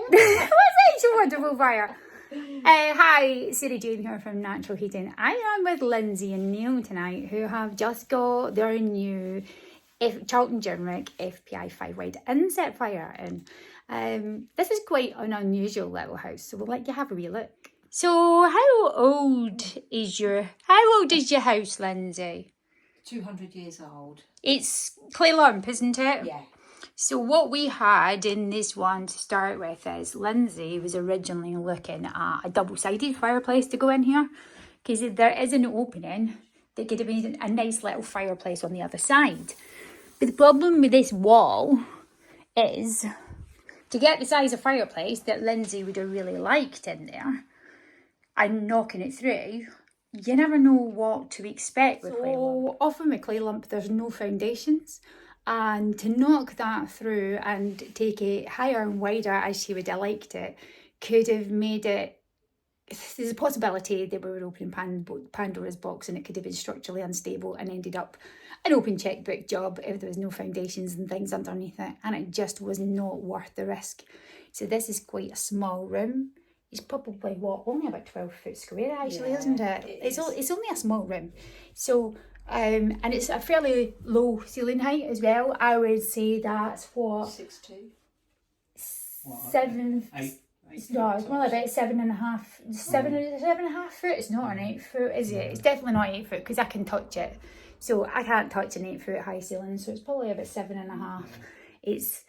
What's such a wonderful fire? Hi, Sarah Jane here from Natural Heating. I am with Lindsey and Neal tonight, who have just got their new Charlton Jenrick FPi5W inset fire in. This is quite an unusual little house, so we'll let you have a wee look. So, how old is your house, Lindsey? 200 years old. It's clay lump, isn't it? Yeah. So what we had in this one to start with is Lindsey was originally looking at a double-sided fireplace to go in here, because there is an opening that could have been a nice little fireplace on the other side. But the problem with this wall is, to get the size of fireplace that Lindsey would have really liked in there and knocking it through, you never know what to expect with clay lump. Often with clay lump, there's no foundations. And to knock that through and take it higher and wider as she would have liked it, could have made it, there's a possibility that we were opening Pandora's box and it could have been structurally unstable and ended up an open checkbook job if there was no foundations and things underneath it. And it just was not worth the risk. So this is quite a small room. It's probably, only about 12 foot square actually, isn't it? It's only a small room. So, and it's a fairly low ceiling height as well. I would say that's what? 6'2". 7... No, it's more like about 7.5. 7.5 foot. It's not an 8 foot, is it? It's definitely not 8 foot because I can touch it. So I can't touch an 8 foot high ceiling. So it's probably about 7.5.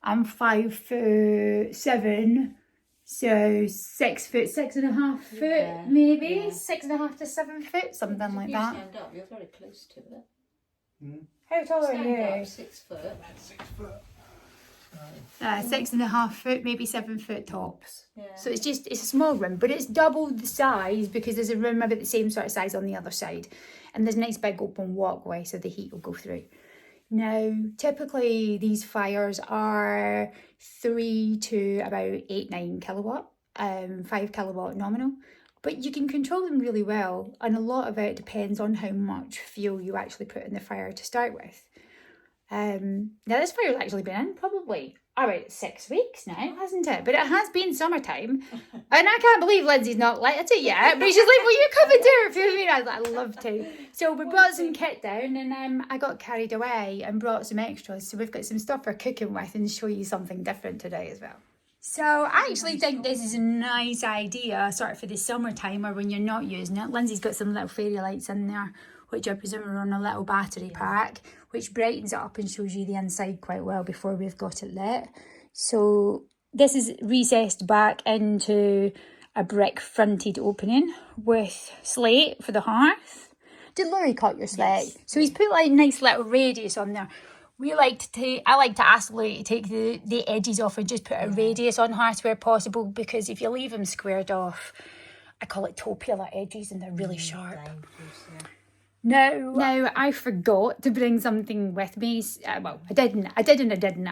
I'm 5'7". So 6 foot, 6.5 foot, maybe 6.5 to 7 foot, something like that. Stand up, you're very close to it. How tall are you? Up, 6 foot. 6 foot. 6.5 foot, maybe 7 foot tops. Yeah. So it's a small room, but it's double the size because there's a room about the same sort of size on the other side, and there's a nice big open walkway so the heat will go through. Now, typically these fires are 3 to about 8-9 kilowatt, 5 kilowatt nominal, but you can control them really well, and a lot of it depends on how much fuel you actually put in the fire to start with. Now this fire's actually been in probably about 6 weeks now, hasn't it? But it has been summertime, and I can't believe Lindsey's not lit it yet. But she's like, "Will you come and do it for me?" I'd love to. So we brought some kit down, and I got carried away and brought some extras. So we've got some stuff for cooking with, and show you something different today as well. So I actually think this is a nice idea, sort of for the summertime or when you're not using it. Lindsey's got some little fairy lights in there, which I presume are on a little battery pack, which brightens it up and shows you the inside quite well before we've got it lit. So this is recessed back into a brick fronted opening with slate for the hearth. Did Laurie cut your slate? Yes. So he's put like a nice little radius on there. I like to ask Laurie to take the edges off and just put a radius on hearth where possible, because if you leave them squared off, I call it topiary edges, and they're really sharp. Now, I forgot to bring something with me. Well, I didn't. I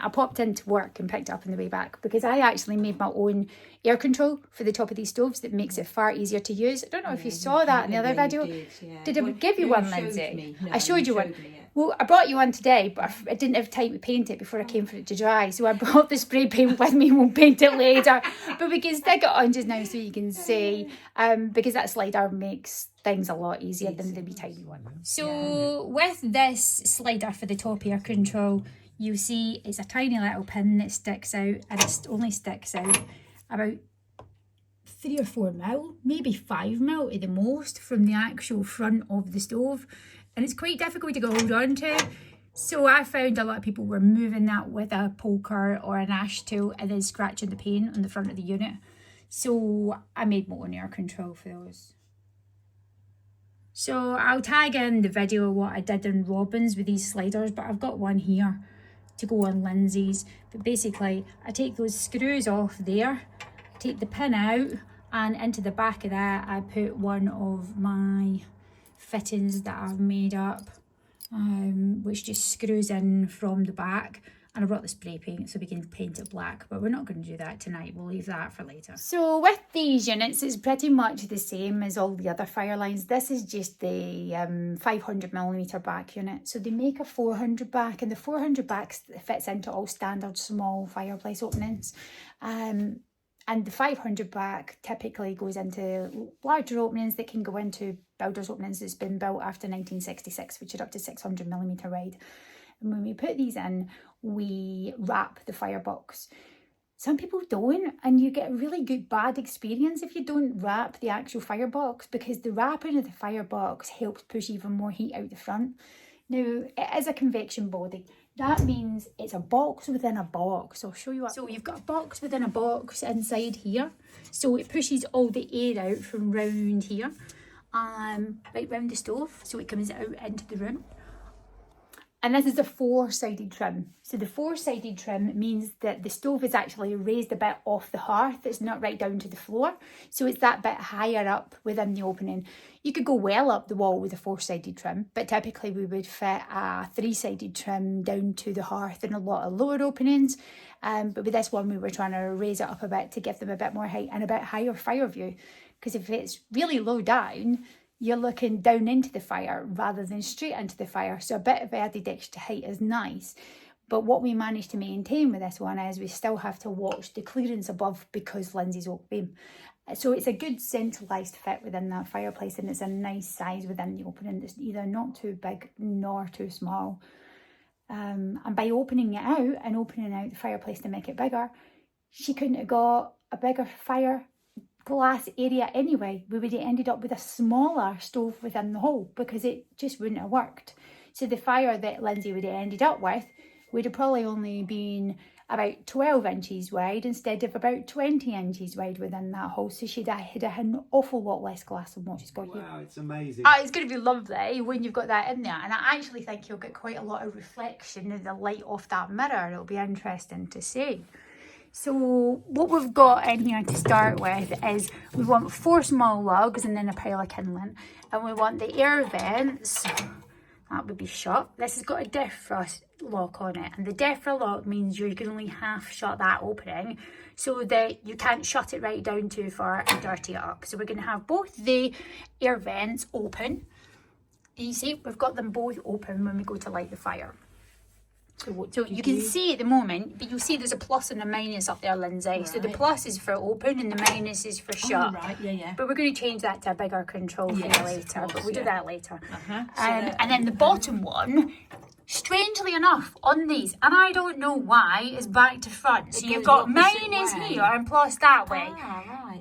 popped into work and picked it up on the way back because I actually made my own air control for the top of these stoves that makes it far easier to use. I don't know if you saw that in the other video. Did I give you one, Lindsey? I showed you one. Well, I brought you one today, but I didn't have time to paint it before I came for it to dry. So I brought the spray paint with me and we'll paint it later. But we can stick it on just now so you can see, because that slider makes things a lot easier than the wee tiny one. So with this slider for the top air control, you see it's a tiny little pin that sticks out, and it only sticks out about 3 or 4 mil, maybe 5 mil at the most from the actual front of the stove. And it's quite difficult to go hold on to. So I found a lot of people were moving that with a poker or an ash tool and then scratching the paint on the front of the unit. So I made my own air control for those. So I'll tag in the video of what I did in Robin's with these sliders, but I've got one here to go on Lindsey's. But basically, I take those screws off there, take the pin out, and into the back of that, I put one of my fittings that I've made up, which just screws in from the back. And I brought the spray paint so we can paint it black, but we're not going to do that tonight. We'll leave that for later. So with these units, it's pretty much the same as all the other fire lines. This is just the 500mm back unit. So they make a 400 back, and the 400 back fits into all standard small fireplace openings. And the 500 back typically goes into larger openings that can go into builders' openings that's been built after 1966, which are up to 600mm wide. And when we put these in, we wrap the firebox. Some people don't, and you get a really good bad experience if you don't wrap the actual firebox, because the wrapping of the firebox helps push even more heat out the front. Now, it is a convection body. That means it's a box within a box. I'll show you what. So you've got a box within a box inside here. So it pushes all the air out from round here, right round the stove. So it comes out into the room. And this is a 4-sided trim. So the 4-sided trim means that the stove is actually raised a bit off the hearth. It's not right down to the floor. So it's that bit higher up within the opening. You could go well up the wall with a 4-sided trim, but typically we would fit a 3-sided trim down to the hearth in a lot of lower openings. But with this one, we were trying to raise it up a bit to give them a bit more height and a bit higher fire view. Because if it's really low down, you're looking down into the fire rather than straight into the fire. So a bit of added extra height is nice. But what we managed to maintain with this one is we still have to watch the clearance above because Lindsey's oak beam. So it's a good centralised fit within that fireplace, and it's a nice size within the opening. It's either not too big nor too small. And by opening it out and opening out the fireplace to make it bigger, she couldn't have got a bigger fire glass area anyway. We would have ended up with a smaller stove within the hole because it just wouldn't have worked. So the fire that Lindsey would have ended up with would have probably only been about 12 inches wide instead of about 20 inches wide within that hole. So she'd have had an awful lot less glass than what she's got here. Wow, it's amazing. It's going to be lovely when you've got that in there. And I actually think you'll get quite a lot of reflection of the light off that mirror. It'll be interesting to see. So what we've got in here to start with is we want 4 small logs and then a pile of kindling. And we want the air vents, that would be shut. This has got a defrost lock on it. And the defrost lock means you can only half shut that opening so that you can't shut it right down too far and dirty it up. So we're going to have both the air vents open. You see, we've got them both open when we go to light the fire. So you can see at the moment, but you'll see there's a plus and a minus up there, Lindsay. Right. So the plus is for open and the minus is for shut. Oh, right, yeah. But we're going to change that to a bigger control for you later. Course, but we'll do that later. And then the bottom one, strangely enough, on these, and I don't know why, is back to front. So you've got minus here and plus that way,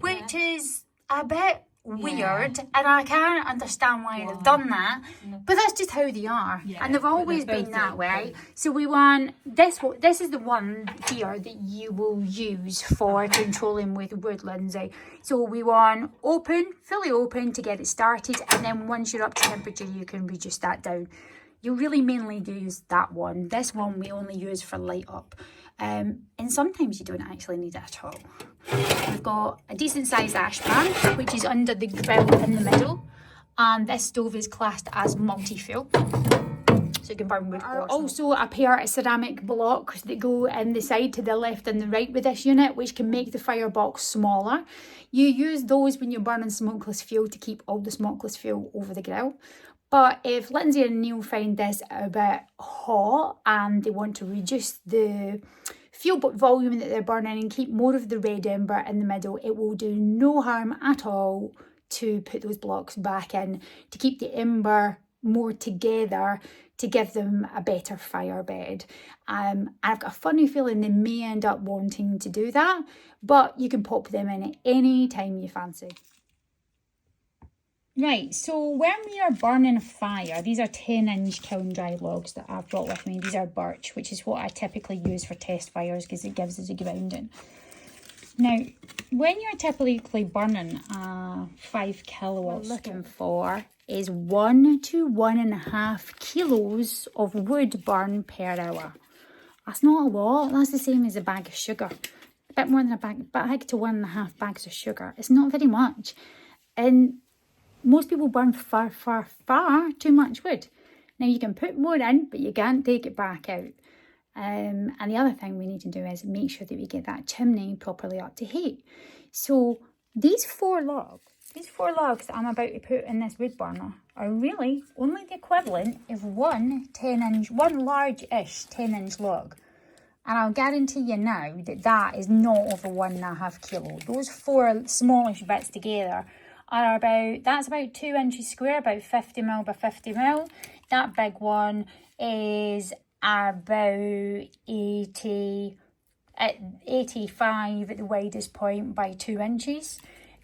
which is a bit weird, and I can't understand why they've done that, but that's just how they are, and they've always been that way. So we want this one. This is the one here that you will use for controlling with wood, Lindsay. So we want open, fully open to get it started, and then once you're up to temperature you can reduce that down. You really mainly use that one. This one we only use for light up, and sometimes you don't actually need it at all. We've got a decent sized ash pan, which is under the grill in the middle, and this stove is classed as multi-fuel, so you can burn wood. Also a pair of ceramic blocks that go in the side to the left and the right with this unit, which can make the firebox smaller. You use those when you're burning smokeless fuel to keep all the smokeless fuel over the grill. But if Lindsey and Neal find this a bit hot and they want to reduce the fuel volume that they're burning and keep more of the red ember in the middle, it will do no harm at all to put those blocks back in to keep the ember more together, to give them a better fire bed. I've got a funny feeling they may end up wanting to do that, but you can pop them in at any time you fancy. Right, so when we are burning a fire, these are 10-inch kiln dry logs that I've brought with me. These are birch, which is what I typically use for test fires because it gives us a grounding. Now, when you're typically burning a 5 kilowatt, what we're looking for is 1 to 1.5 kilos of wood burn per hour. That's not a lot. That's the same as a bag of sugar. A bit more than a bag to 1.5 bags of sugar. It's not very much. And most people burn far too much wood. Now you can put more in, but you can't take it back out. And the other thing we need to do is make sure that we get that chimney properly up to heat. So these 4 logs that I'm about to put in this wood burner are really only the equivalent of one large-ish 10-inch log. And I'll guarantee you now that that is not over 1.5 kilo. Those 4 smallish bits together are that's about 2 inches square, about 50 mil by 50 mil. That big one is about 85 at the widest point by 2 inches.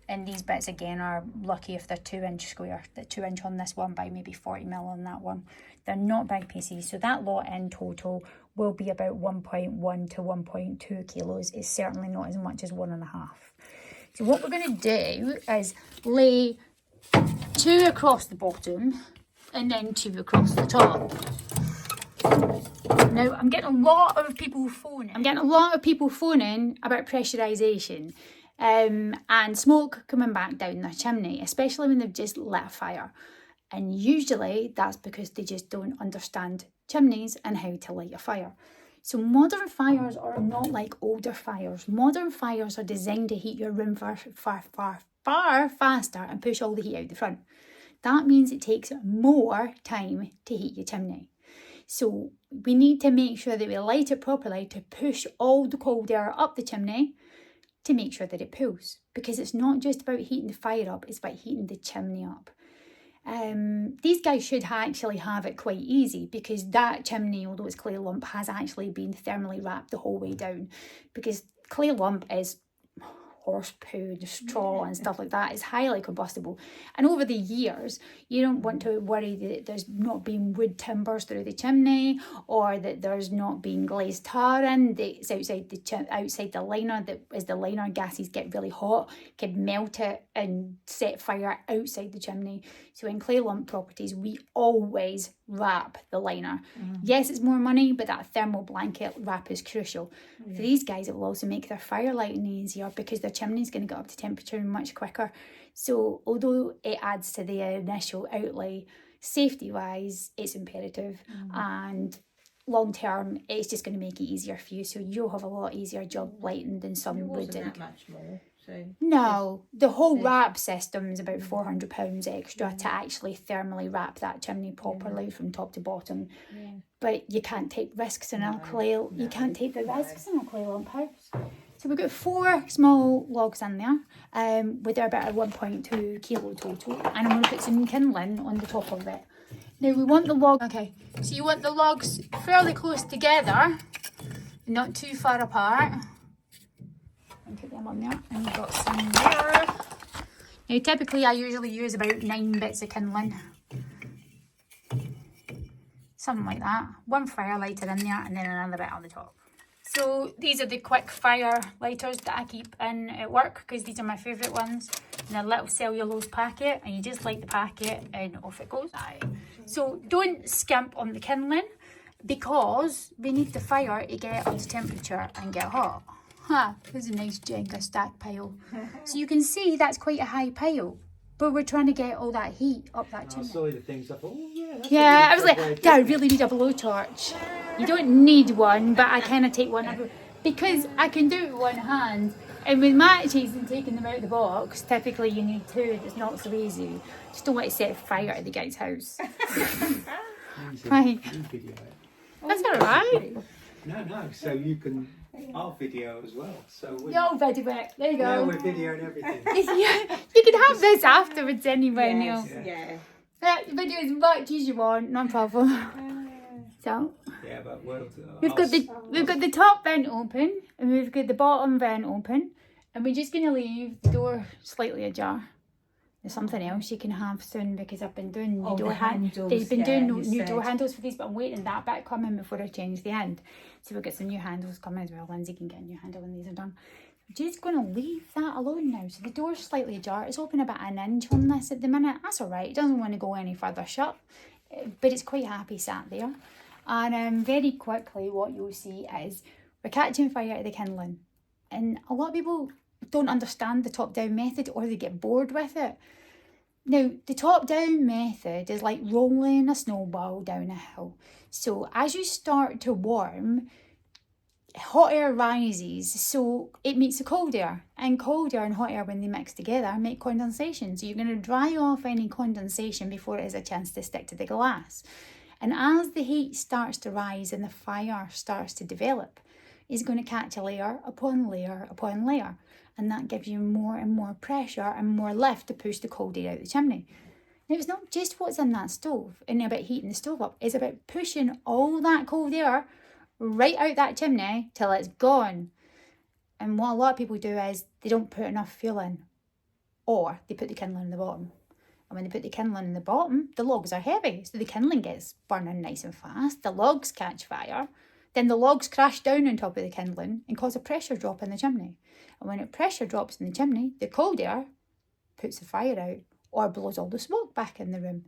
And these bits again are lucky if they're 2 inch square. The 2 inch on this one by maybe 40 mil on that one. They're not big pieces. So that lot in total will be about 1.1 to 1.2 kilos. It's certainly not as much as 1.5. So what we're going to do is lay 2 across the bottom and then 2 across the top. Now, I'm getting a lot of people phoning. About pressurisation and smoke coming back down their chimney, especially when they've just lit a fire. And usually that's because they just don't understand chimneys and how to light a fire. So modern fires are not like older fires. Modern fires are designed to heat your room far faster and push all the heat out the front. That means it takes more time to heat your chimney. So we need to make sure that we light it properly to push all the cold air up the chimney to make sure that it pulls. Because it's not just about heating the fire up, it's about heating the chimney up. These guys should actually have it quite easy because that chimney, although it's clay lump, has actually been thermally wrapped the whole way down, because clay lump is horse poo and straw and stuff like that. Is highly combustible, and over the years you don't want to worry that there's not been wood timbers through the chimney, or that there's not been glazed tar in that's outside the liner, that as the liner gases get really hot could melt it and set fire outside the chimney. So in clay lump properties we always wrap the liner. Yes, it's more money, but that thermal blanket wrap is crucial. For these guys, it will also make their fire lighting easier because their chimney's going to get up to temperature much quicker. So although it adds to the initial outlay, safety wise it's imperative, and long term it's just going to make it easier for you, so you'll have a lot easier job lighting than some wouldn't. That much more. So no, the whole wrap system is about £400 extra to actually thermally wrap that chimney properly from top to bottom. But you can't take risks in a clay. You can't take the risks in a clay lump house. So we've got 4 small logs in there, with about a 1.2 kilo total, and I'm going to put some kindling on the top of it. Now we want the log. Okay, so you want the logs fairly close together, not too far apart. And put them on there, and we've got some there. Now typically I usually use about 9 bits of kindling, something like that. 1 fire lighter in there and then another bit on the top. So these are the quick fire lighters that I keep in at work because these are my favourite ones. In a little cellulose packet, and you just light the packet and off it goes. So don't skimp on the kindling because we need the fire to get up to temperature and get hot. There's a nice Jenga stack pile. So you can see that's quite a high pile, but we're trying to get all that heat up that chimney. I saw the things, I thought, oh yeah. Yeah, I was like, yeah, I really need a blowtorch. You don't need one, but I kind of take one because I can do it with one hand. And with matches and taking them out of the box, typically you need 2. It's not so easy. Just don't want to set fire to the guy's house. Right. That's all right. No, so you can, I'll video as well. So You'll video it. There you go. Yeah, we're videoing everything. You can have this afterwards anyway, Neil. Yeah. Video as much as you want, no problem. So Yeah, but we've got the top vent open and we've got the bottom vent open, and we're just gonna leave the door slightly ajar. There's something else you can have soon because I've been doing new door handles. They've been doing new door handles for these, but I'm waiting that bit coming before I change the end. So we'll get some new handles coming as well. Lindsay can get a new handle when these are done. I'm just going to leave that alone now. So the door's slightly ajar. It's open about 1 inch on this at the minute. That's all right. It doesn't want to go any further shut, but it's quite happy sat there. And very quickly what you'll see is we're catching fire out of the kindling. And a lot of people don't understand the top-down method, or they get bored with it. Now, the top-down method is like rolling a snowball down a hill. So as you start to warm, hot air rises, so it meets the cold air. And cold air and hot air, when they mix together, make condensation. So you're going to dry off any condensation before it has a chance to stick to the glass. And as the heat starts to rise and the fire starts to develop, is going to catch a layer upon layer upon layer. And that gives you more and more pressure and more lift to push the cold air out the chimney. Now, it's not just what's in that stove and about heating the stove up. It's about pushing all that cold air right out that chimney till it's gone. And what a lot of people do is they don't put enough fuel in, or they put the kindling in the bottom. And when they put the kindling in the bottom, the logs are heavy, so the kindling gets burning nice and fast. The logs catch fire. Then the logs crash down on top of the kindling and cause a pressure drop in the chimney. And when it pressure drops in the chimney, the cold air puts the fire out or blows all the smoke back in the room.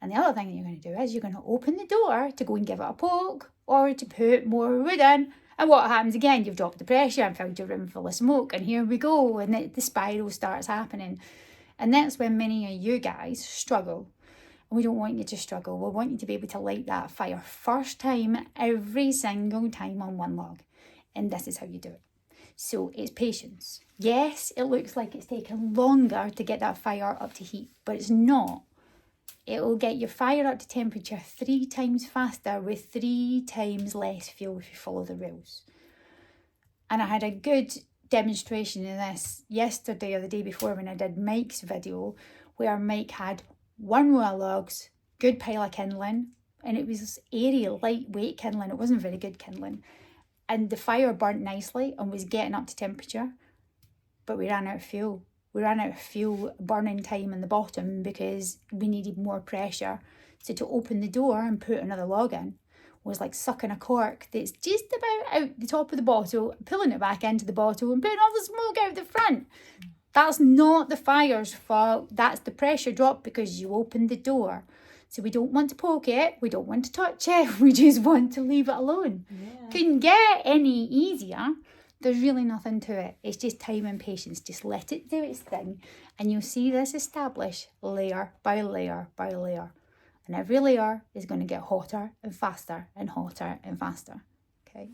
And the other thing that you're going to do is you're going to open the door to go and give it a poke or to put more wood in. And what happens again? You've dropped the pressure and filled your room full of smoke. And here we go. And the spiral starts happening. And that's when many of you guys struggle. And we don't want you to struggle. We want you to be able to light that fire first time, every single time on one log. And this is how you do it. So it's patience. Yes, it looks like it's taking longer to get that fire up to heat, but it's not. It will get your fire up to temperature 3 times faster with 3 times less fuel if you follow the rules. And I had a good demonstration of this yesterday or the day before when I did Mike's video, where Mike had 1 row of logs, good pile of kindling, and it was airy, lightweight kindling. It wasn't very good kindling. And the fire burnt nicely and was getting up to temperature, but we ran out of fuel. We ran out of fuel burning time in the bottom because we needed more pressure. So to open the door and put another log in was like sucking a cork that's just about out the top of the bottle, pulling it back into the bottle and putting all the smoke out the front. That's not the fire's fault. That's the pressure drop because you opened the door. So we don't want to poke it. We don't want to touch it. We just want to leave it alone. Yeah. Couldn't get any easier. There's really nothing to it. It's just time and patience. Just let it do its thing. And you'll see this establish layer by layer by layer. And every layer is going to get hotter and faster and hotter and faster. Okay.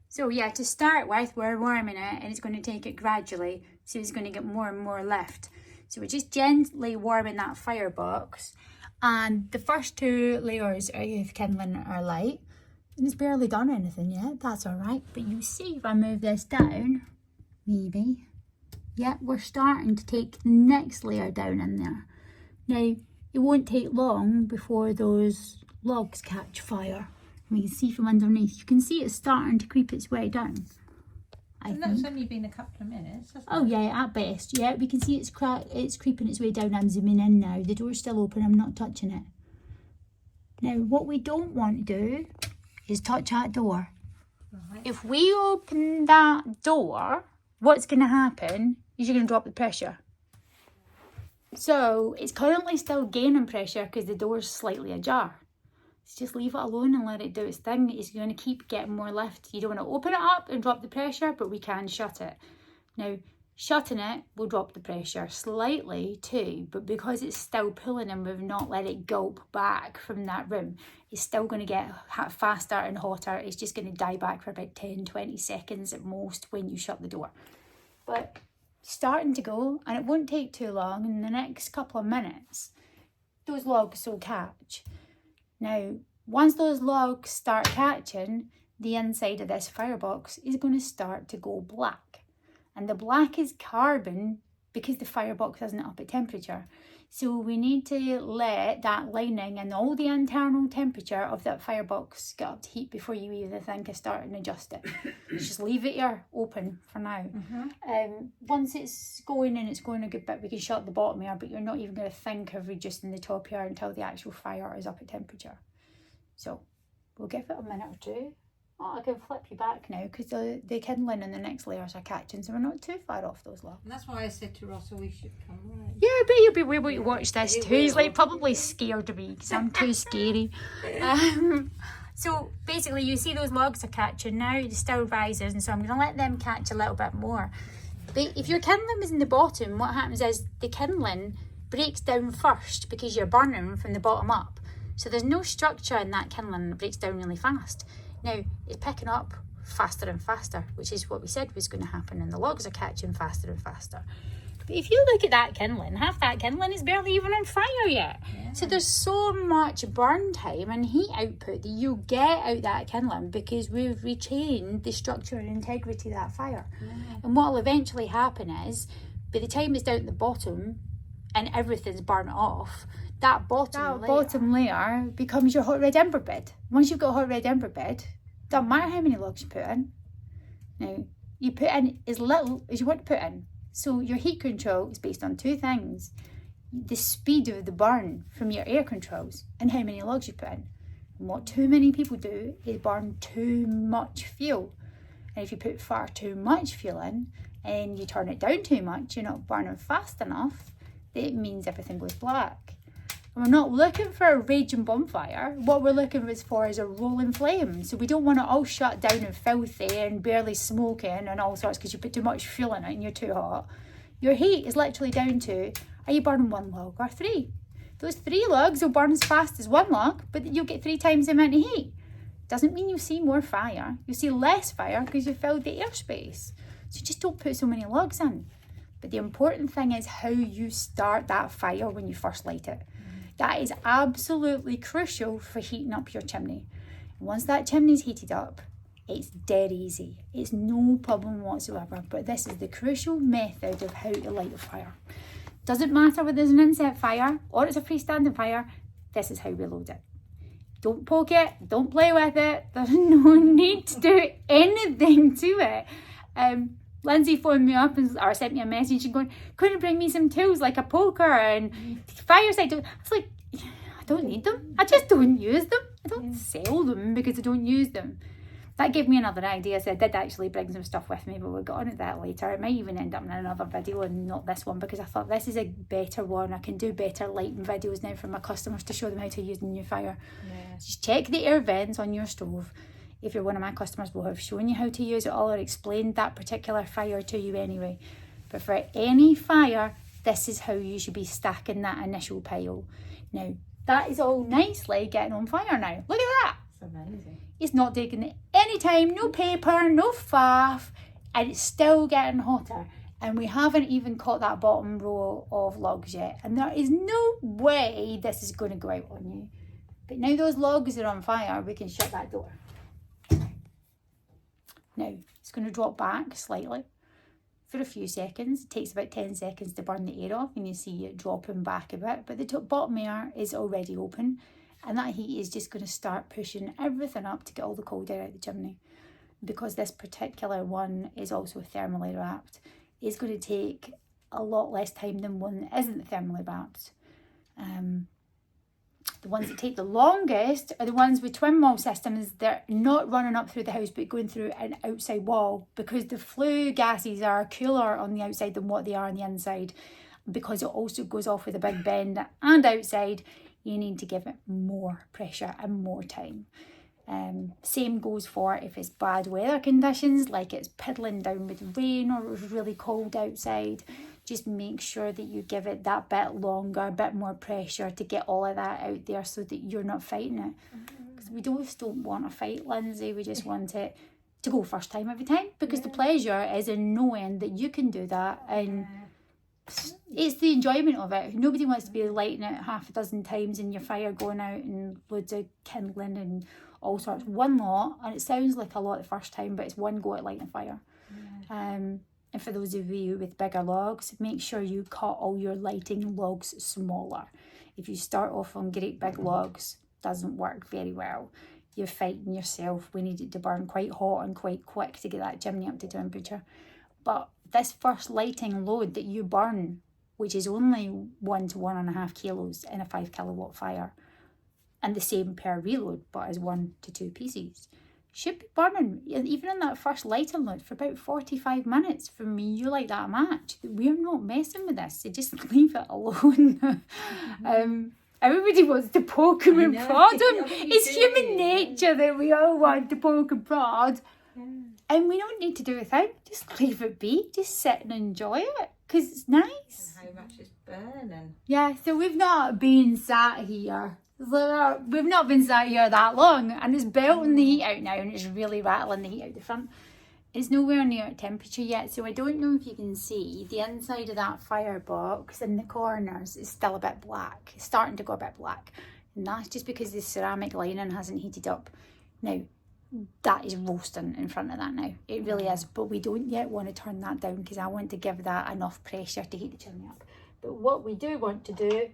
So yeah, to start with, we're warming it and it's going to take it gradually. So it's going to get more and more lift. So we're just gently warming that firebox. And the first 2 layers of kindling are light. And it's barely done anything yet. That's all right. But you see if I move this down, maybe. Yeah, we're starting to take the next layer down in there. Now, it won't take long before those logs catch fire. And we can see from underneath. You can see it's starting to creep its way down. And that's only been a couple of minutes, hasn't it? Oh yeah, at best. Yeah, we can see it's creeping its way down. I'm zooming in now. The door's still open. I'm not touching it. Now, what we don't want to do is touch that door. Right. If we open that door, what's going to happen is you're going to drop the pressure. So it's currently still gaining pressure because the door's slightly ajar. So just leave it alone and let it do its thing. It's going to keep getting more lift. You don't want to open it up and drop the pressure, but we can shut it. Now, shutting it will drop the pressure slightly too, but because it's still pulling and we've not let it gulp back from that room, it's still going to get faster and hotter. It's just going to die back for about 10-20 seconds at most when you shut the door. But starting to go, and it won't take too long. In the next couple of minutes, those logs will catch. Now, once those logs start catching, the inside of this firebox is going to start to go black. And the black is carbon because the firebox isn't up at temperature. So we need to let that lining and all the internal temperature of that firebox get up to heat before you even think of starting to adjust it. Just leave it here open for now. Once it's going and it's going a good bit, we can shut the bottom here, but you're not even going to think of reducing the top here until the actual fire is up at temperature. So we'll give it a minute or two. Oh, I can flip you back now because the kindling and the next layers are catching, so we're not too far off those logs. And that's why I said to Russell we should come round. Yeah, I bet you'll be able to watch this too. He's like probably scared of me because I'm too scary. So basically you see those logs are catching now, they're still rising, so I'm going to let them catch a little bit more. But if your kindling was in the bottom, what happens is the kindling breaks down first because you're burning from the bottom up. So there's no structure in that kindling and it breaks down really fast. Now, it's picking up faster and faster, which is what we said was going to happen, and the logs are catching faster and faster. But if you look at that kindling, half that kindling is barely even on fire yet. Yeah. So there's so much burn time and heat output that you get out that kindling because we've retained the structure and integrity of that fire. Yeah. And what will eventually happen is, by the time it's down at the bottom and everything's burnt off, that bottom layer becomes your hot red ember bed. Once you've got a hot red ember bed, doesn't matter how many logs you put in. Now, you put in as little as you want to put in. So your heat control is based on two things: the speed of the burn from your air controls and how many logs you put in. And what too many people do is burn too much fuel. And if you put far too much fuel in and you turn it down too much, you're not burning fast enough, it means everything goes black. And we're not looking for a raging bonfire. What we're looking for is a rolling flame. So we don't want it all shut down and filthy and barely smoking and all sorts because you put too much fuel in it and you're too hot. Your heat is literally down to, are you burning 1 log or 3? Those 3 logs will burn as fast as 1 log, but you'll get 3 times the amount of heat. Doesn't mean you'll see more fire. You'll see less fire because you filled the airspace. So just don't put so many logs in. But the important thing is how you start that fire when you first light it. That is absolutely crucial for heating up your chimney. Once that chimney's heated up, it's dead easy. It's no problem whatsoever. But this is the crucial method of how to light a fire. Doesn't matter whether there's an inset fire or it's a freestanding fire, this is how we load it. Don't poke it, don't play with it. There's no need to do anything to it. Lindsey phoned me up or sent me a message and going, couldn't bring me some tools like a poker and fireside. I was like, I don't need them. I just don't use them. I don't sell them because I don't use them. That gave me another idea. So I did actually bring some stuff with me, but we'll get on to that later. It might even end up in another video and not this one because I thought this is a better one. I can do better lighting videos now for my customers to show them how to use the new fire. Yeah. Just check the air vents on your stove. If you're one of my customers, we'll have shown you how to use it all or explained that particular fire to you anyway. But for any fire, this is how you should be stacking that initial pile. Now, that is all nicely getting on fire now. Look at that. It's amazing. It's not taking any time, no paper, no faff, and it's still getting hotter. And we haven't even caught that bottom row of logs yet. And there is no way this is going to go out on you. But now those logs are on fire, we can shut that door. Now, it's going to drop back slightly for a few seconds. It takes about 10 seconds to burn the air off and you see it dropping back a bit. But the bottom air is already open and that heat is just going to start pushing everything up to get all the cold air out the chimney. Because this particular one is also thermally wrapped, it's going to take a lot less time than one that isn't thermally wrapped. The ones that take the longest are the ones with twin wall systems. They're not running up through the house but going through an outside wall because the flue gases are cooler on the outside than what they are on the inside. Because it also goes off with a big bend and outside, you need to give it more pressure and more time. Same goes for if it's bad weather conditions, like it's piddling down with rain or it's really cold outside. Just make sure that you give it that bit longer, a bit more pressure to get all of that out there so that you're not fighting it. Because we just don't want to fight, Lindsey. We just want it to go first time every time. Because the pleasure is in knowing that you can do that and it's the enjoyment of it. Nobody wants to be lighting it half a dozen times and your fire going out and loads of kindling and all sorts. One lot, and it sounds like a lot the first time, but it's one go at lighting a fire. And for those of you with bigger logs, make sure you cut all your lighting logs smaller. If you start off on great big logs, doesn't work very well. You're fighting yourself. We need it to burn quite hot and quite quick to get that chimney up to temperature. But this first lighting load that you burn, which is only 1 to 1.5 kilos in a 5 kilowatt fire, and the same per reload, but as 1 to 2 pieces, should be burning, even in that first lighting load, for about 45 minutes. For me, you like that match. We're not messing with this, so just leave it alone. Everybody wants to poke him and prod him. It's human nature that we all want to poke and prod. And we don't need to do a thing. Just leave it be. Just sit and enjoy it, because it's nice. And how much it's burning. Yeah, so we've not been sat here. We've not been sat here that long, and it's belting the heat out now and it's really rattling the heat out the front. It's nowhere near at temperature yet, so I don't know if you can see the inside of that firebox in the corners is still a bit black. It's starting to go a bit black. And that's just because the ceramic lining hasn't heated up. Now, that is roasting in front of that now. It really is. But we don't yet want to turn that down because I want to give that enough pressure to heat the chimney up. But what we do want to do,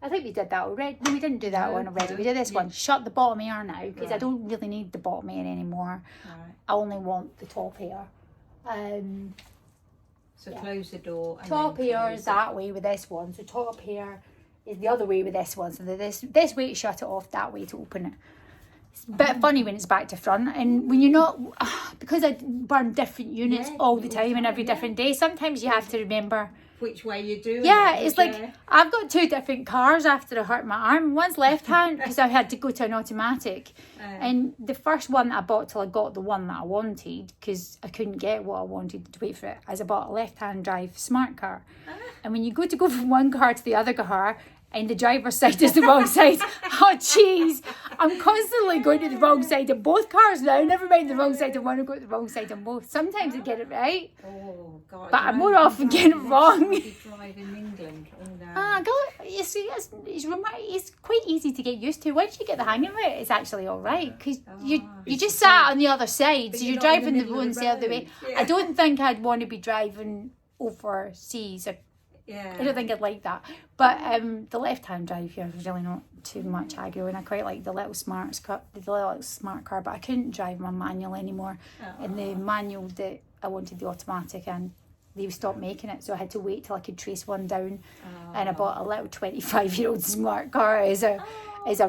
I think we did that already. No, we didn't do that one already. We did this one. Shut the bottom air now because I don't really need the bottom air anymore. I only want the top air. So close the door. And top air is that way with this one. So top air is the other way with this one. So this way to shut it off, that way to open it. It's a bit funny when it's back to front, and when you're not, because I burn different units all the time and every different day, sometimes you have to remember which way you do. Yeah, it's like I've got 2 different cars after I hurt my arm. One's left hand because I had to go to an automatic, and the first one that I bought till I got the one that I wanted because I couldn't get what I wanted to wait for it, as I bought a left hand drive smart car, and when you go from one car to the other car, and the driver's side is the wrong side. Oh, jeez. I'm constantly going to the wrong side of both cars now. Never mind the wrong side of one, I go to the wrong side of both. Sometimes I get it right. Oh, God. But I'm more often getting it wrong. Drive in England all day. God, you see, it's quite easy to get used to. Once you get the hang of it, it's actually all right. Because you just sat on the other side, so you're driving the road the other way. Yeah. I don't think I'd want to be driving overseas. I don't think I'd like that. But the left-hand drive here is really not too much aggro, and I quite like the little smart car, but I couldn't drive my manual anymore. And the manual that I wanted the automatic in, they stopped making it, so I had to wait till I could trace one down. And I bought a little 25-year-old smart car as a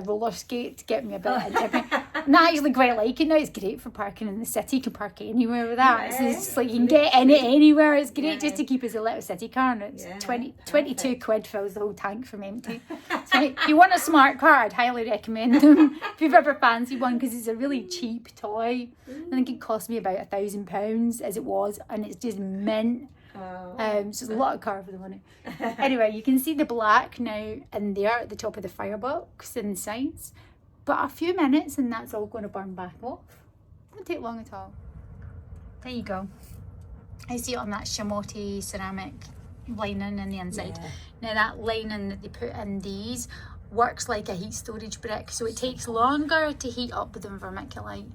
roller skate to get me a bit into it. And I actually quite like it now. It's great for parking in the city. You can park anywhere with that. So it's like you can get in it anywhere. It's great just to keep as a little city car. And it's 22 quid fills the whole tank from empty. So if you want a smart car, I'd highly recommend them if you've ever fancied one, because it's a really cheap toy. I think it cost me about £1,000 as it was, and it's just mint. So it's a lot of car for the money. Anyway, you can see the black now in there at the top of the firebox and the sides. But a few minutes and that's all going to burn back off. Won't take long at all. There you go. I see it on that chamotte ceramic lining in the inside. Now that lining that they put in these works like a heat storage brick, so it takes longer to heat up than vermiculite.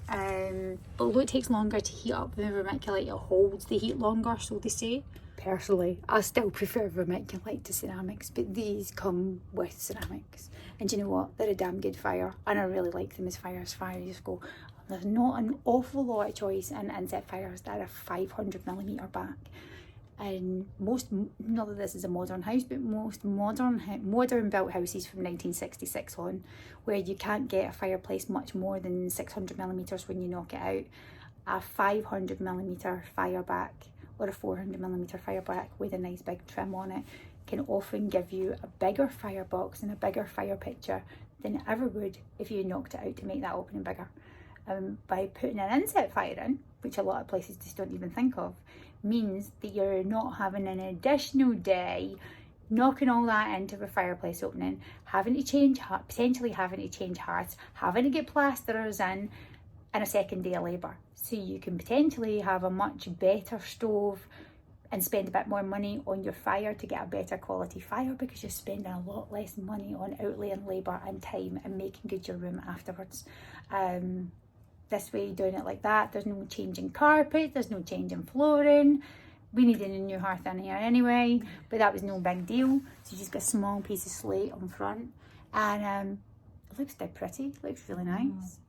But although it takes longer to heat up than vermiculite, it holds the heat longer, so they say. Personally, I still prefer vermiculite to ceramics, but these come with ceramics. And do you know what? They're a damn good fire, and I really like them as fires. Fires go. There's not an awful lot of choice in inset fires that are 500mm back. And most, not that this is a modern house, but most modern built houses from 1966 on, where you can't get a fireplace much more than 600mm when you knock it out, a 500mm fire back or a 400mm fire back with a nice big trim on it can often give you a bigger firebox and a bigger fire picture than it ever would if you knocked it out to make that opening bigger. By putting an inset fire in, which a lot of places just don't even think of, means that you're not having an additional day knocking all that into the fireplace opening, potentially having to change hearths, having to get plasterers in, and a second day of labour. So you can potentially have a much better stove and spend a bit more money on your fire to get a better quality fire, because you're spending a lot less money on outlay and labour and time and making good your room afterwards. This way, doing it like that, there's no change in carpet, there's no change in flooring. We needed a new hearth in here anyway, but that was no big deal. So you just got a small piece of slate on front, and it looks dead pretty. It looks really nice.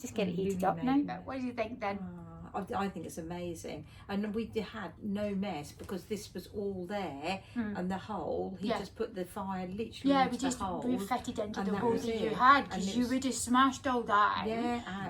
Just get it heated up now. What do you think then? I think it's amazing, and we had no mess because this was all there, and the hole, he just put the fire literally into the hole. We fitted into the hole that you had, because you would have smashed all that.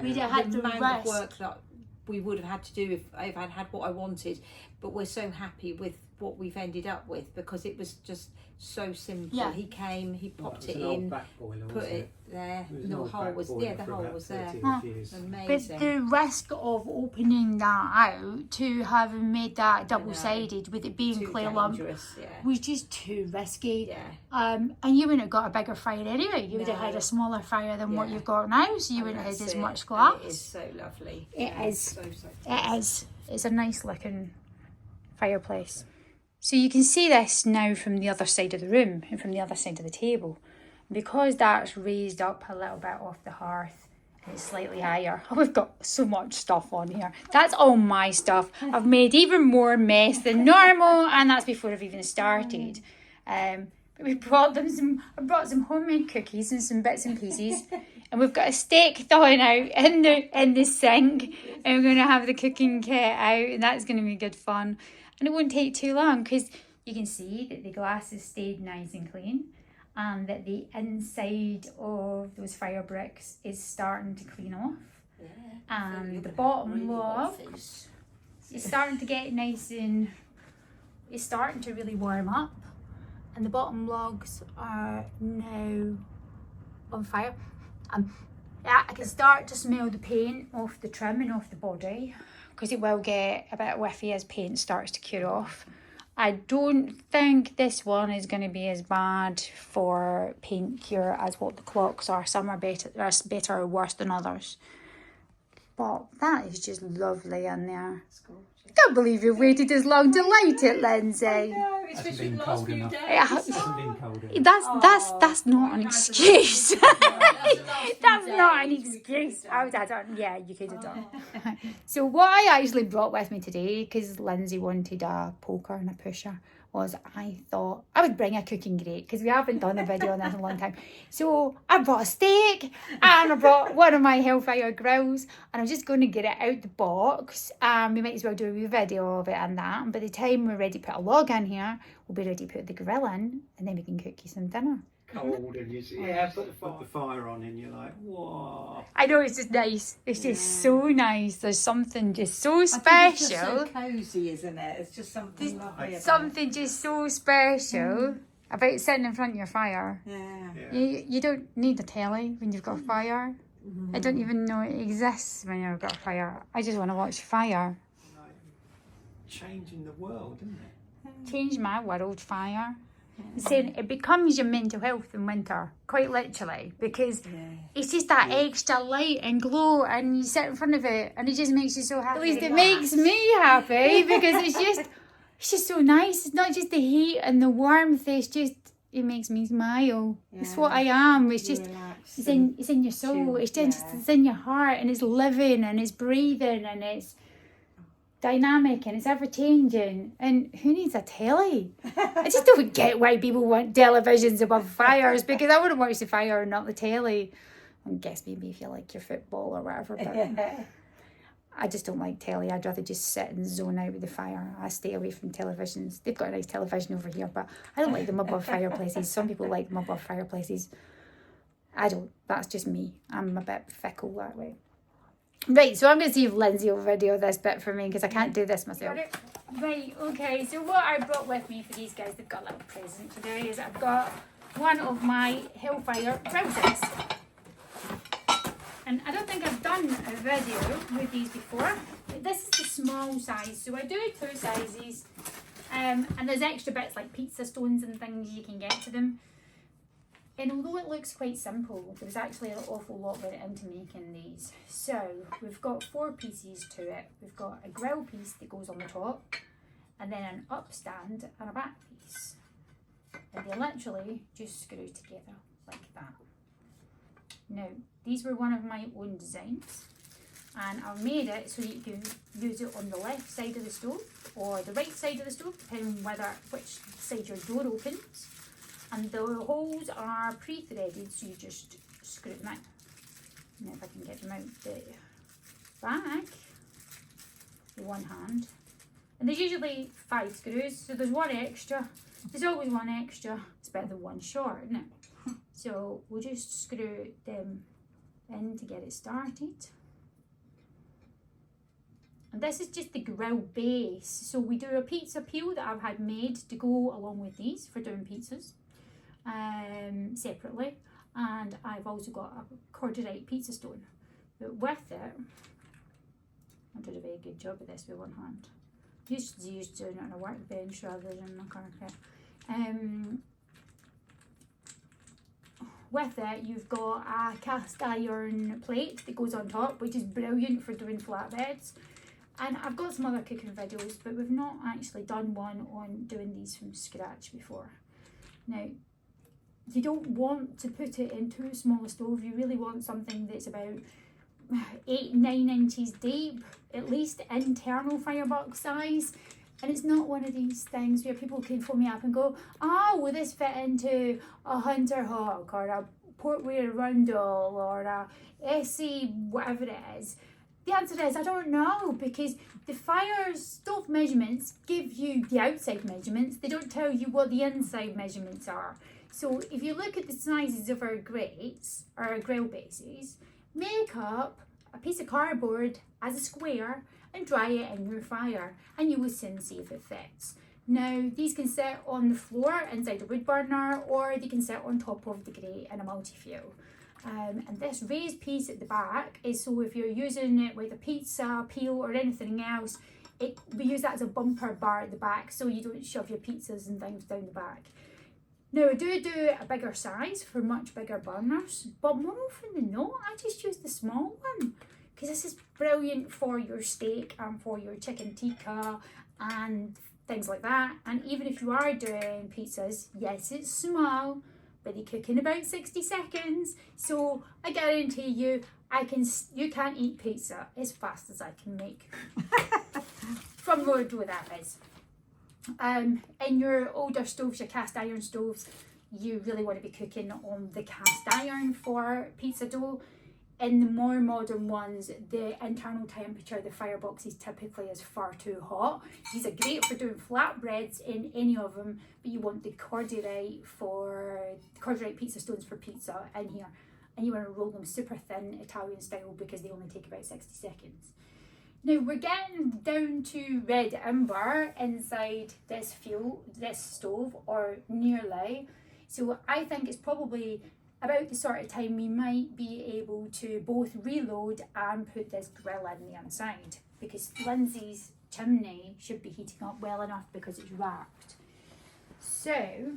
We'd have had the amount of work that we would have had to do if I'd had what I wanted. But we're so happy with what we've ended up with, because it was just so simple. Yeah. He came, he popped it an old in, back boiler, put wasn't it there. It was an The old hole back was boiler the for hole about was there. 30 Huh. years. But Amazing. the risk of opening that out to having made that double-sided with it being Too clay lump dangerous, yeah. was just too risky. Yeah. And you wouldn't have got a bigger fire anyway. You would have had No. a smaller fire than what Yeah. you've got now, so you And wouldn't have had that's as it. much And glass. it is so lovely. It is. So It is. It's a nice looking fireplace. So you can see this now from the other side of the room and from the other side of the table. Because that's raised up a little bit off the hearth and it's slightly higher. Oh, we've got so much stuff on here. That's all my stuff. I've made even more mess than normal, and that's before I've even started. But we brought them I brought some homemade cookies and some bits and pieces. And we've got a steak thawing out in the sink. And we're going to have the cooking kit out, and that's going to be good fun. And it won't take too long, because you can see that the glass has stayed nice and clean, and that the inside of those fire bricks is starting to clean off. Yeah. And the bottom log is starting to get nice and it's starting to really warm up. And the bottom logs are now on fire. Yeah, I can start to smell the paint off the trim and off the body, because it will get a bit whiffy as paint starts to cure off. I don't think this one is going to be as bad for paint cure as what the clocks are. Some are better or worse than others. But that is just lovely in there. I can't believe you've waited as long to light it, Lindsay. No, especially the last few days. It hasn't been cold enough. That's not an excuse. That's not an excuse. Yeah, you could have done. So what I actually brought with me today, because Lindsay wanted a poker and a pusher, was I thought I would bring a cooking grate, because we haven't done a video on this in a long time. So I brought a steak and I brought one of my Hellfire grills, and I'm just going to get it out the box. We might as well do a wee video of it and that. And by the time we're ready to put a log in here, we'll be ready to put the grill in, and then we can cook you some dinner. Cold, and you see, put the fire on, and you're like, whoa. I know, it's just nice. It's just so nice. There's something just so I think it's just special. so cosy, isn't it? It's just something lovely about Something just so special about sitting in front of your fire. it. Yeah. You don't need a telly when you've got a fire. I don't even know it exists when you've got a fire. I just want to watch fire. Like, changing the world, isn't it? Change my world, fire. Saying it becomes your mental health in winter, quite literally, because it's just that extra light and glow, and you sit in front of it and it just makes you so happy. At least it makes me happy, because it's just so nice. It's not just the heat and the warmth, it makes me smile. It's what I am. It's just it's in your soul. It's just it's in your heart, and it's living and it's breathing and it's dynamic and it's ever changing. And who needs a telly? I just don't get why people want televisions above fires, because I wouldn't watch the fire and not the telly. I guess maybe if you like your football or whatever, but I just don't like telly. I'd rather just sit and zone out with the fire. I stay away from televisions. They've got a nice television over here, but I don't like them above fireplaces. Some people like them above fireplaces. I don't. That's just me. I'm a bit fickle that way. Right, so I'm going to see if Lindsay will video this bit for me, because I can't do this myself. Right, okay, so what I brought with me for these guys, they've got a little present today, is I've got one of my Hellfire trousers. And I don't think I've done a video with these before. This is the small size, so I do 2 sizes. And there's extra bits like pizza stones and things you can get to them. And although it looks quite simple, there's actually an awful lot went into making these. So we've got 4 pieces to it. We've got a grill piece that goes on the top, and then an upstand and a back piece. And they literally just screw together like that. Now, these were one of my own designs, and I've made it so that you can use it on the left side of the stove or the right side of the stove, depending on which side your door opens. And the holes are pre-threaded, so you just screw them out. Now if I can get them out the back with one hand. And there's usually 5 screws, so there's one extra. There's always one extra. It's better than one short, isn't it? So we'll just screw them in to get it started. And this is just the grill base. So we do a pizza peel that I've had made to go along with these for doing pizzas separately. And I've also got a corduroy pizza stone. But with it, I did a very good job of this with one hand. Used to doing it on a workbench rather than a carpet. With it, you've got a cast iron plate that goes on top, which is brilliant for doing flatbreads. And I've got some other cooking videos, but we've not actually done one on doing these from scratch before. Now, you don't want to put it in too small a stove. You really want something that's about 8-9 inches deep, at least internal firebox size. And it's not one of these things where people can phone me up and go, oh, will this fit into a Hunter Hawk or a Portware Rundle or a SC whatever it is? The answer is I don't know, because the fire stove measurements give you the outside measurements. They don't tell you what the inside measurements are. So if you look at the sizes of our grates or our grill bases, make up a piece of cardboard as a square and dry it in your fire, and you will soon see if it fits. Now, these can sit on the floor inside a wood burner, or they can sit on top of the grate in a multi-fuel. And this raised piece at the back is so if you're using it with a pizza peel or anything else, we use that as a bumper bar at the back so you don't shove your pizzas and things down the back. Now, I do a bigger size for much bigger burners, but more often than not, I just use the small one, because this is brilliant for your steak and for your chicken tikka and things like that. And even if you are doing pizzas, yes, it's small, but they cook in about 60 seconds. So I guarantee you, you can't eat pizza as fast as I can make. From road to that is. In your older stoves, your cast iron stoves, you really want to be cooking on the cast iron for pizza dough. In the more modern ones, the internal temperature of the fireboxes typically is far too hot. These are great for doing flatbreads in any of them, but you want the corduroy pizza stones for pizza in here. And you want to roll them super thin Italian style because they only take about 60 seconds. Now we're getting down to red ember inside this stove, or nearly. So I think it's probably about the sort of time we might be able to both reload and put this grill in the inside, because Lindsey's chimney should be heating up well enough because it's wrapped. So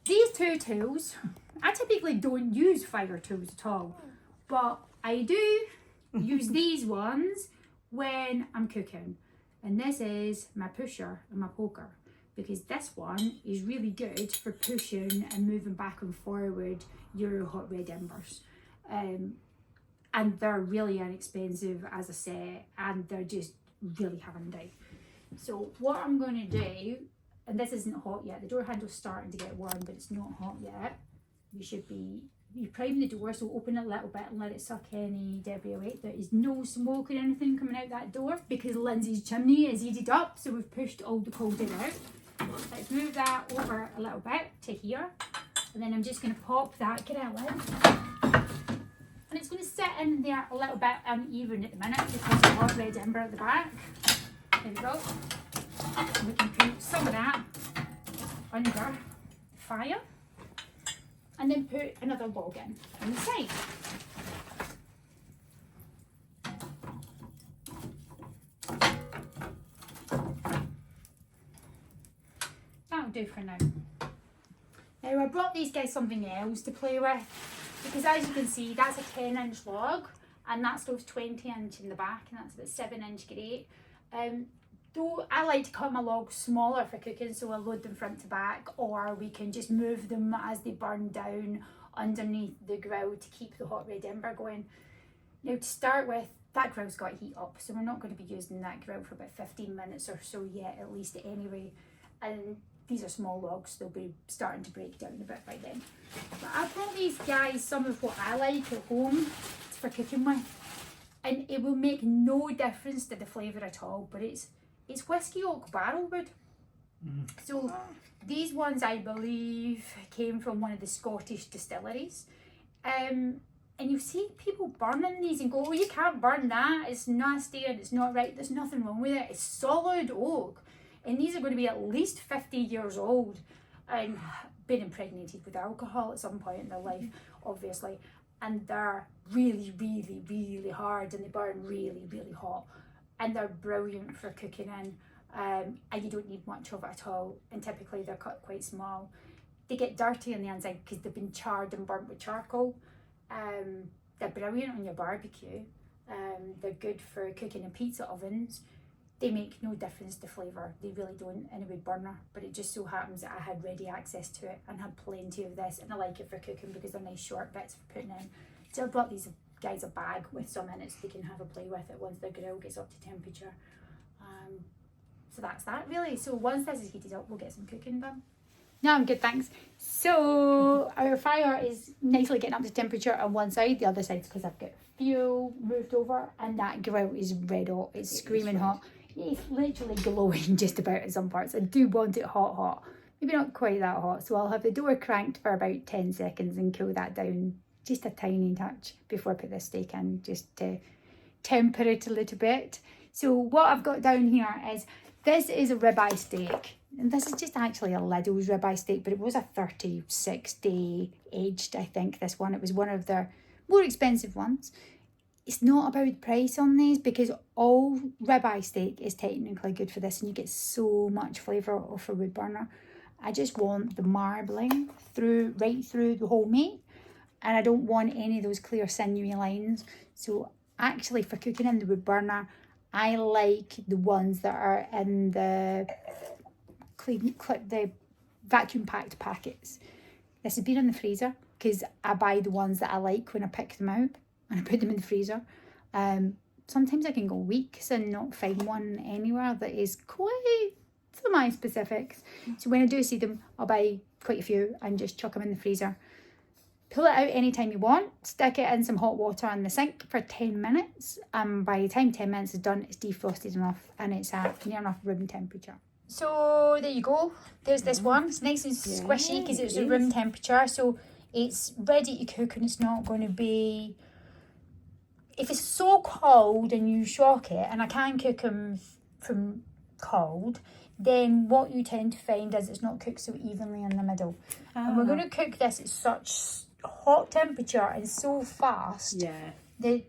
these two tools, I typically don't use fire tools at all, but I do use these ones when I'm cooking. And this is my pusher and my poker, because this one is really good for pushing and moving back and forward your hot red embers. And they're really inexpensive, as I say, and they're just really handy. So what I'm going to do, and this isn't hot yet, the door handle's starting to get warm, but it's not hot yet. You prime the door, so open it a little bit and let it suck any debris away. There is no smoke or anything coming out that door because Lindsey's chimney is heated up, so we've pushed all the cold air out. Let's move that over a little bit to here, and then I'm just going to pop that grill in. And it's going to sit in there a little bit uneven at the minute because of hot red ember at the back. There we go. And we can put some of that under the fire, and then put another log in on the side. That'll do for now. Now I brought these guys something else to play with, because as you can see, that's a 10-inch log, and that stove's 20-inch in the back, and that's about 7-inch grate. Though I like to cut my logs smaller for cooking, so I load them front to back, or we can just move them as they burn down underneath the grill to keep the hot red ember going. Now to start with, that grill's got to heat up, so we're not going to be using that grill for about 15 minutes or so yet, at least anyway. And these are small logs, they'll be starting to break down a bit by then. But I brought these guys some of what I like at home for cooking with, and it will make no difference to the flavour at all, but it's whiskey oak barrelwood. So these ones, I believe, came from one of the Scottish distilleries. And you see people burning these and go, oh, you can't burn that, it's nasty and it's not right. There's nothing wrong with it. It's solid oak. And these are going to be at least 50 years old and been impregnated with alcohol at some point in their life, obviously. And they're really, really, really hard, and they burn really, really hot. And they're brilliant for cooking in. And you don't need much of it at all. And typically they're cut quite small. They get dirty on the inside because they've been charred and burnt with charcoal. They're brilliant on your barbecue. They're good for cooking in pizza ovens. They make no difference to flavour. They really don't in a wood burner. But it just so happens that I had ready access to it and had plenty of this. And I like it for cooking because they're nice short bits for putting in. So I brought these guys a bag with some in it so they can have a play with it once their grill gets up to temperature. So that's that really. So once this is heated up, we'll get some cooking done. No, I'm good, thanks. So our fire is nicely getting up to temperature on one side. The other side's because I've got fuel moved over, and that grill is red hot. It's screaming hot. It's literally glowing just about in some parts. I do want it hot, hot. Maybe not quite that hot. So I'll have the door cranked for about 10 seconds and cool that down just a tiny touch before I put this steak in, just to temper it a little bit. So what I've got down here is, this is a ribeye steak. And this is just actually a Lidl's ribeye steak, but it was a 36-day aged, I think, this one. It was one of their more expensive ones. It's not about the price on these, because all ribeye steak is technically good for this, and you get so much flavour off a wood burner. I just want the marbling right through the whole meat, and I don't want any of those clear sinewy lines. So actually for cooking in the wood burner, I like the ones that are in the vacuum packed packets. This has been in the freezer because I buy the ones that I like when I pick them out and I put them in the freezer. Sometimes I can go weeks and not find one anywhere that is quite to my specifics. So when I do see them, I'll buy quite a few and just chuck them in the freezer. Pull it out anytime you want, stick it in some hot water in the sink for 10 minutes, and by the time 10 minutes is done, it's defrosted enough and it's at near enough room temperature. So there you go, there's this one. It's nice and squishy because it's a room temperature, so it's ready to cook, and it's not going to be, if it's so cold and you shock it, and I can cook them from cold, then what you tend to find is it's not cooked so evenly in the middle. And we're going to cook this at such hot temperature and so fast that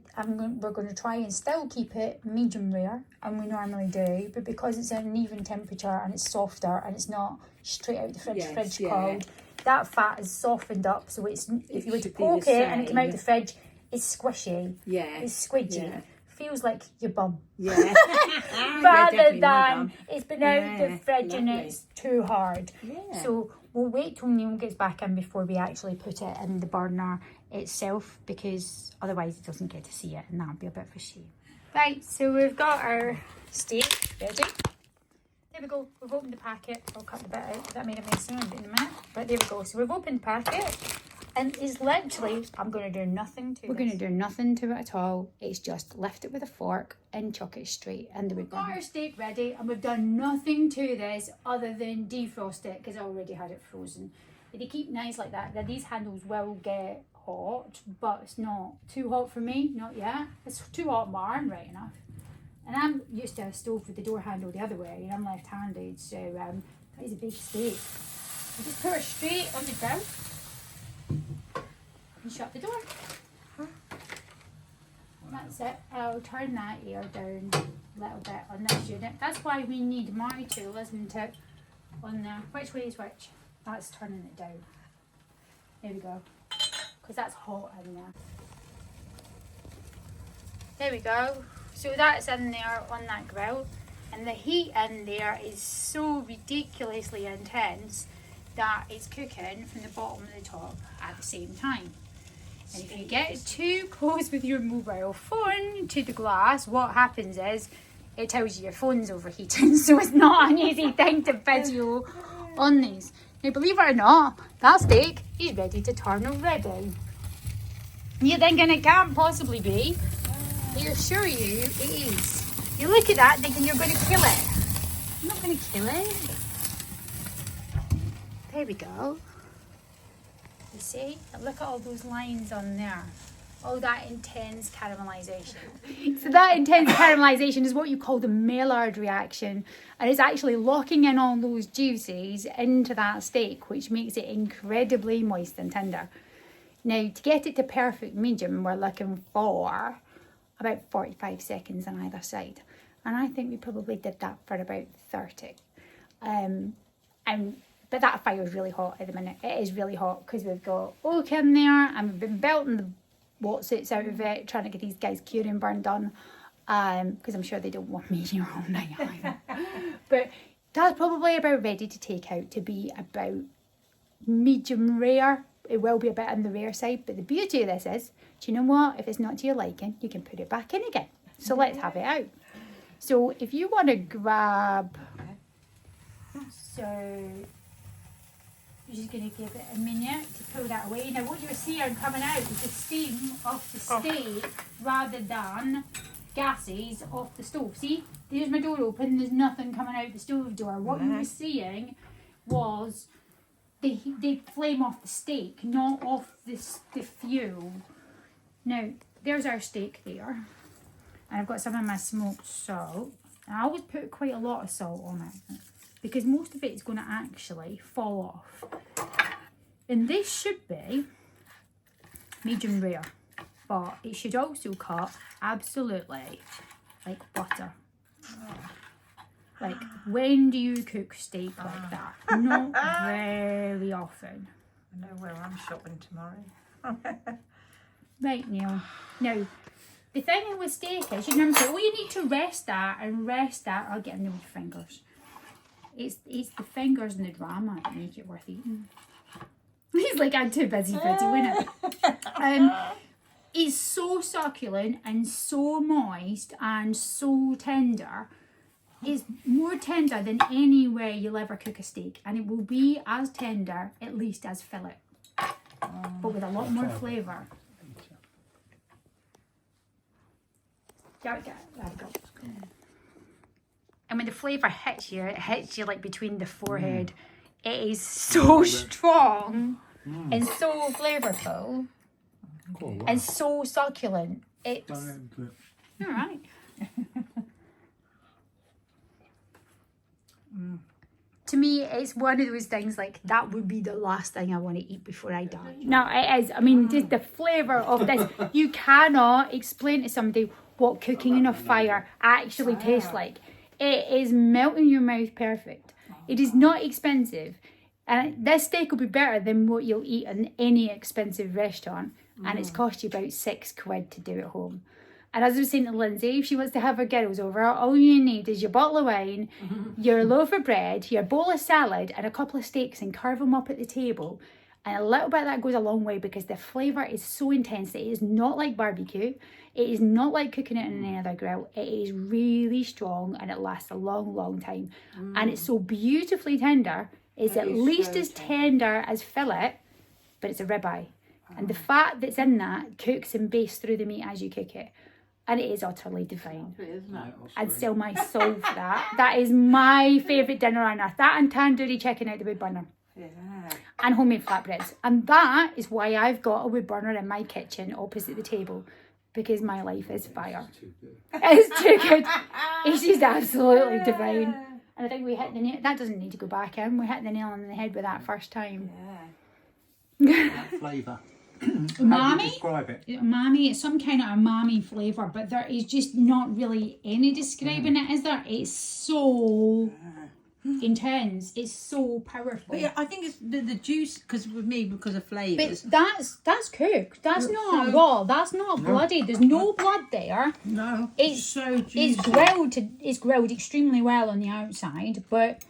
we're going to try and still keep it medium rare, and we normally do, but because it's at an even temperature and it's softer and it's not straight out the fridge cold, that fat is softened up, so it's, if you were to poke it and it came out the fridge, it's squishy, it's squidgy, feels like your bum, rather than it's been out the fridge and it's too hard. So we'll wait till Neil gets back in before we actually put it in the burner itself, because otherwise he doesn't get to see it, and that'd be a bit of a shame. Right, so we've got our steak ready. There we go, we've opened the packet. I'll cut the bit out, that made a mess in a minute, but there we go. So we've opened the packet, and it's literally, I'm going to do nothing to it. We're going to do nothing to it at all. It's just lift it with a fork and chuck it straight in the wood burner. We've got our steak ready, and we've done nothing to this other than defrost it, because I already had it frozen. But they keep nice like that. Now these handles will get hot, but it's not too hot for me, not yet. It's too hot on my arm right enough. And I'm used to a stove with the door handle the other way, and I'm left-handed, so that is a big steak. I just put it straight on the grill and shut the door. That's it. I'll turn that air down a little bit on this unit. That's why we need my tool, isn't it? On there. Which way is which? That's turning it down. There we go. Because that's hot in there. There we go. So that's in there on that grill, and the heat in there is so ridiculously intense that it's cooking from the bottom and the top at the same time. And if you get too close with your mobile phone to the glass, what happens is it tells you your phone's overheating, so it's not an easy thing to video on these. Now believe it or not, that steak is ready to turn already. You're thinking it can't possibly be. I assure you it is. You look at that thinking you're going to kill it. I'm not going to kill it. There we go. You see? Look at all those lines on there. all that intense caramelization. So that intense caramelization is what you call the Maillard reaction, and it's actually locking in all those juices into that steak, which makes it incredibly moist and tender. Now, to get it to perfect medium, we're looking for about 45 seconds on either side. And I think we probably did that for about 30. But that fire is really hot at the minute. It is really hot because we've got oak in there and we've been belting the what's-its out of it, trying to get these guys curing burn done. Because I'm sure they don't want me here all night either. But that's probably about ready to take out to be about medium rare. It will be a bit on the rare side, but the beauty of this is, do you know what? If it's not to your liking, you can put it back in again. So let's have it out. So if you want to grab, so you're just going to give it a minute to pull that away. Now what you're seeing coming out is the steam off the steak rather than gases off the stove. See, there's my door open, there's nothing coming out the stove door. What you were seeing was the flame off the steak, not off the fuel. Now, there's our steak there. And I've got some of my smoked salt. And I always put quite a lot of salt on it, because most of it is going to actually fall off. And this should be medium rare, but it should also cut absolutely like butter. Like, when do you cook steak like that? Not very often. I know where I'm shopping tomorrow. Right, Neil. Now, the thing with steak is, you remember, all you need to rest that and rest that. I'll get in there with your fingers. It's the fingers and the drama that make it worth eating. He's like, I'm too busy for doing it. It's so succulent and so moist and so tender. It's more tender than any way you'll ever cook a steak, and it will be as tender, at least as fillet, but with a lot more flavour. There we go. And when the flavour hits you, it hits you like between the forehead. It is so strong and so flavourful and so succulent. It's all right. To me, it's one of those things like that would be the last thing I want to eat before I die. No, it is. I mean, just the flavour of this. You cannot explain to somebody what cooking in a fire actually tastes like. It is melting your mouth perfect. It is not expensive. And this steak will be better than what you'll eat in any expensive restaurant. And it's cost you about £6 to do at home. And as I was saying to Lindsay, if she wants to have her girls over, all you need is your bottle of wine, your loaf of bread, your bowl of salad, and a couple of steaks, and carve them up at the table. And a little bit of that goes a long way, because the flavour is so intense that it is not like barbecue. It is not like cooking it in any other grill. It is really strong and it lasts a long, long time. And it's so beautifully tender. It's at least as tender as fillet, but it's a ribeye. And the fat that's in that cooks and bastes through the meat as you cook it. And it is utterly divine. I'd sell my soul for that. That is my favourite dinner on earth. That and tandoori chicken out the wood burner. Yeah. And homemade flatbreads. And that is why I've got a wood burner in my kitchen opposite the table. Because my life is fire. It's too good. It's just absolutely divine. And I think we hit the nail. That doesn't need to go back in. We hit the nail on the head with that first time. That flavour. How do you Umami? describe it? Umami, it's some kind of umami flavour, but there is just not really any describing it, is there? It's so intense. It's so powerful. But yeah, I think it's the juice, because with me, because of flavours. But that's cooked. That's not raw. That's not bloody. There's no blood there. No, It's so juicy. It's grilled extremely well on the outside, but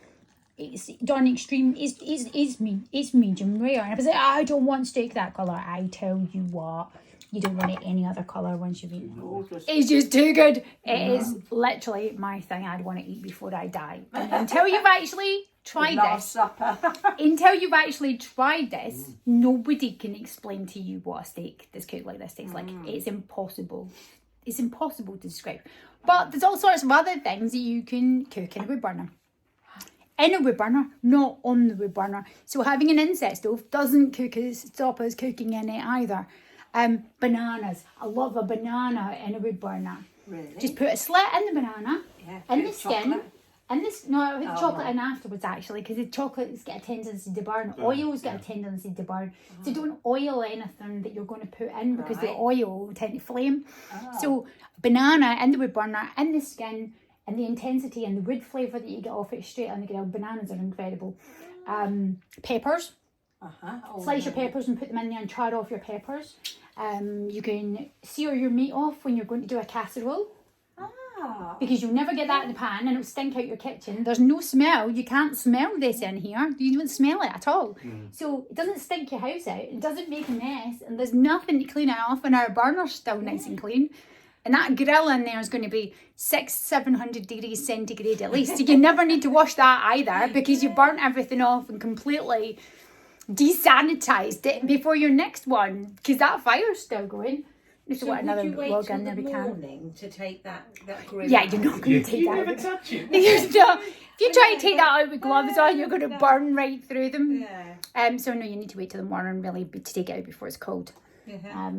it's done extreme. It's medium rare. And if I say I don't want steak that colour, I tell you what, you don't want it any other colour once you've eaten it. It's just too good. It is literally my thing I'd want to eat before I die. And until you've actually tried this, nobody can explain to you what a steak that's cooked like this tastes like. It's impossible. It's impossible to describe. But there's all sorts of other things that you can cook in a wood burner. In a wood burner, not on the wood burner. So having an inset stove doesn't stop us cooking in it either. Bananas. I love a banana in a wood burner. Really? Just put a slit in the banana, in the skin. Chocolate. And this, no, I put chocolate in afterwards actually, because the chocolates get a tendency to burn. Oils get a tendency to burn. So don't oil anything that you're going to put in, because the oil will tend to flame. So banana in the wood burner, in the skin, and the intensity and the wood flavour that you get off it straight on the grill. Bananas are incredible. Peppers. Slice your peppers and put them in there and char off your peppers. You can sear your meat off when you're going to do a casserole. Because you'll never get that in the pan and it'll stink out your kitchen. There's no smell. You can't smell this in here. You don't smell it at all. So it doesn't stink your house out. It doesn't make a mess. And there's nothing to clean it off, and our burner's still nice and clean. And that grill in there is going to be 600-700 degrees centigrade at least. So you never need to wash that either, because you burnt everything off and completely desanitized it before your next one, because that fire's still going. So what, another would you wait log till in there the we can. morning to take that grill? Yeah, you're not going to take You that never out. touch it. If you try to take that out with gloves on, you're going to burn right through them. Yeah. So no, you need to wait till the morning really to take it out before it's cold. Yeah.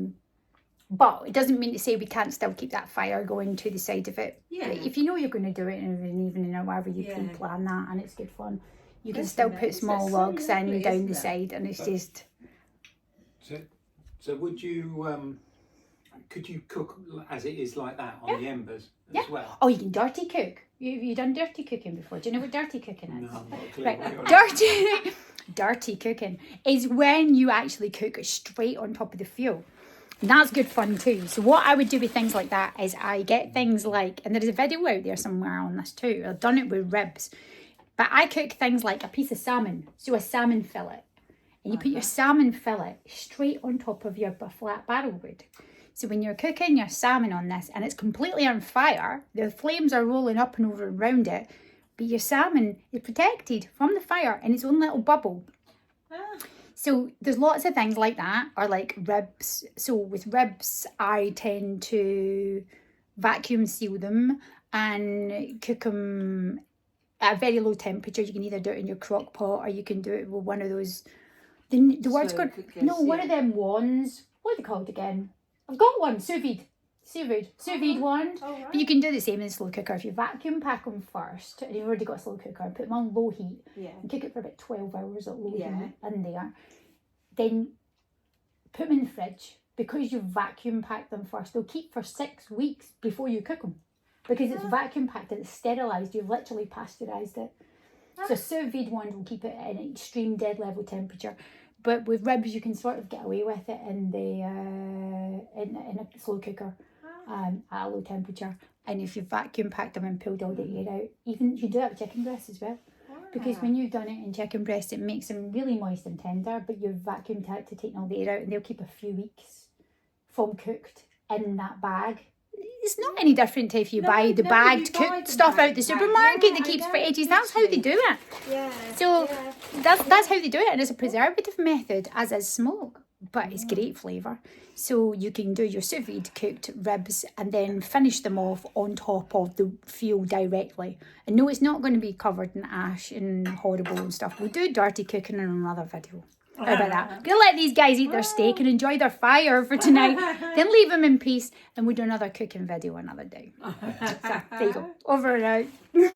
But it doesn't mean to say we can't still keep that fire going to the side of it. Yeah. But if you know you're going to do it in an evening or whatever, you pre-plan that, and it's good fun. You can That's still amazing. put small That's so logs in lovely, down isn't the it? side, and it's just... So would you, could you cook as it is like that on the embers as well? Oh, you can dirty cook. You've done dirty cooking before. Do you know what dirty cooking is? No, I'm not a clue. Right, dirty cooking is when you actually cook straight on top of the fuel. And that's good fun too. So what I would do with things like that is I get things like, and there's a video out there somewhere on this too, I've done it with ribs, but I cook things like a piece of salmon, so a salmon fillet, and you put your salmon fillet straight on top of your flat barrel wood. So when you're cooking your salmon on this and it's completely on fire, the flames are rolling up and over around it, but your salmon is protected from the fire in its own little bubble. So there's lots of things like that, or like ribs. So with ribs, I tend to vacuum seal them and cook them at a very low temperature. You can either do it in your crock pot, or you can do it with one of those, the word's Slow called, cookers, no, one of them wands. What are they called again? I've got one, sous vide wand. Right. But you can do the same in a slow cooker. If you vacuum pack them first, and you've already got a slow cooker, put them on low heat, and cook it for about 12 hours at low heat in there. Then put them in the fridge. Because you've vacuum packed them first, they'll keep for 6 weeks before you cook them. Because it's vacuum packed and it's sterilised, you've literally pasteurised it. So sous vide wand will keep it at an extreme dead level temperature. But with ribs, you can sort of get away with it in a slow cooker at a low temperature. And if you vacuum packed them and pulled all the air out, even you can do that with chicken breasts as well. Because when you've done it in chicken breast, it makes them really moist and tender, but you've vacuum packed to take all the air out, and they'll keep a few weeks from cooked in that bag. It's not any different to if you buy the bagged cooked stuff out the supermarket that keeps for ages. That's how they do it. So that's how they do it, and it's a preservative method, as is smoke, but it's great flavour. So you can do your sous vide cooked ribs and then finish them off on top of the fuel directly. And no, it's not going to be covered in ash and horrible and stuff. We'll do dirty cooking in another video. How about that? We'll let these guys eat their steak and enjoy their fire for tonight. Then leave them in peace, and we'll do another cooking video another day. So there you go. Over and out.